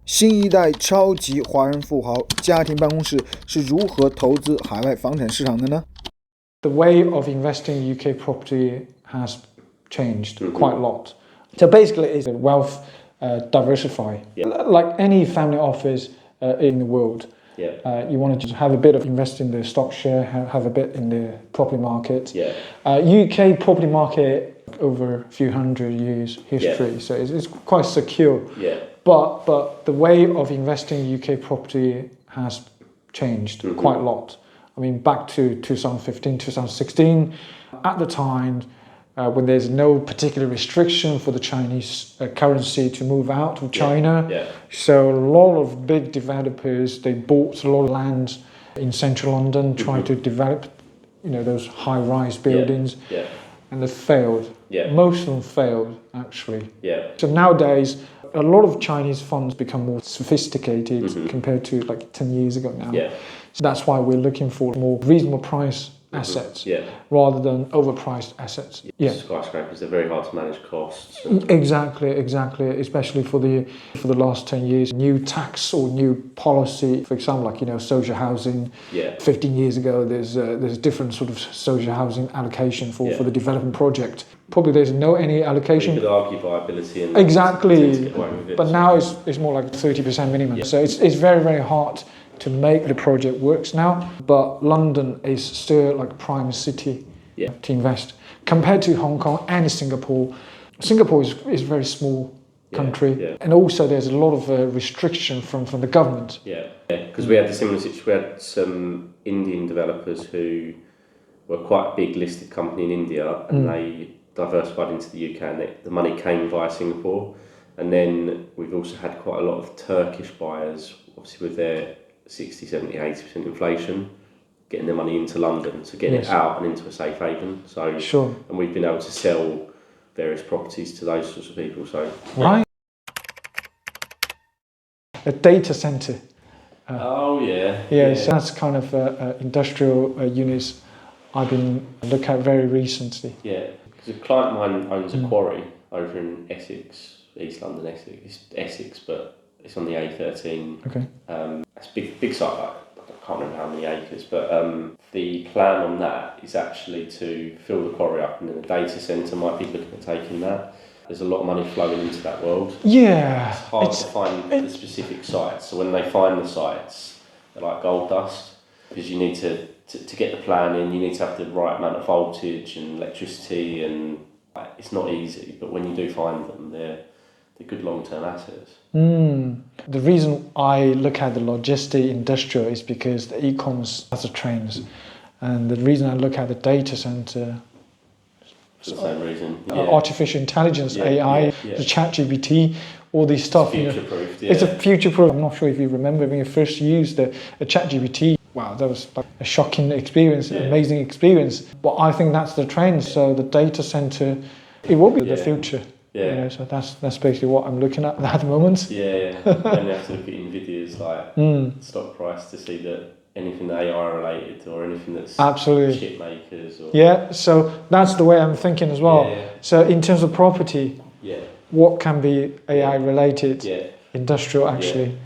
新一代超级华人富豪家庭办公室是如何投资海外房产市场的呢？ The way of investing in UK property has changed quite a lot. So basically, it's wealth diversify. Like any family office in the world, you want to just have a bit of invest in the stock share, have a bit in the property market. UK property market over a few hundred years history, so it's quite secure. But the way of investing in UK property has changed quite a lot. I mean, back to 2015, 2016, at the time, when there's no particular restriction for the Chinese currency to move out of China. So a lot of big developers, they bought a lot of land in central London, trying to develop, those high-rise buildings, and they failed. Most of them failed, actually. So nowadays, a lot of Chinese funds become more sophisticated compared to like 10 years ago now. So that's why we're looking for more reasonable price assets rather than overpriced assets. Skyscrapers are very hard to manage costs. Exactly, especially for the last 10 years. New tax or new policy, for example, like social housing. 15 years ago, there's a different sort of social housing allocation for the development project. Probably there's any allocation. You could argue viability and exactly, but now it's more like 30% minimum. So it's very, very hard to make the project works now. But London is still like a prime city to invest compared to Hong Kong and Singapore. Singapore is a very small country, and also there's a lot of restriction from the government. Because we had the similar situation. We had some Indian developers who were quite a big listed company in India, and they diversified into the UK, and the money came via Singapore. And then we've also had quite a lot of Turkish buyers, obviously with their 60, 70, 80% inflation, getting their money into London, so getting it out and into a safe haven. So and we've been able to sell various properties to those sorts of people. So a data center. So that's kind of industrial units I've been looking at very recently. Because a client of mine owns a quarry over in Essex, East London, Essex. It's Essex, but it's on the A13. It's a big site. I can't remember how many acres, but the plan on that is actually to fill the quarry up, and then the data centre might be looking at taking that. There's a lot of money flowing into that world. It's hard to find the specific sites. So when they find the sites, they're like gold dust, because you need to get the plan in, you need to have the right amount of voltage and electricity, and it's not easy, but when you do find them, they're good long-term assets. The reason I look at the logistic industrial is because the e-commerce has the trends, and the reason I look at the data center, for the same reason. Artificial intelligence, AI, the ChatGPT, all these stuff. Future-proofed. It's a future-proof. I'm not sure if you remember when you first used a ChatGPT. Wow, that was like a shocking experience, amazing experience. But I think that's the trend. So the data center, it will be the future. So that's basically what I'm looking at the moment. And you have to look at Nvidia's stock price to see that anything AI related or anything that's chip makers. So that's the way I'm thinking as well. So in terms of property, what can be AI related, industrial actually,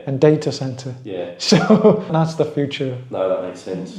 and data center. So that's the future. No, that makes sense.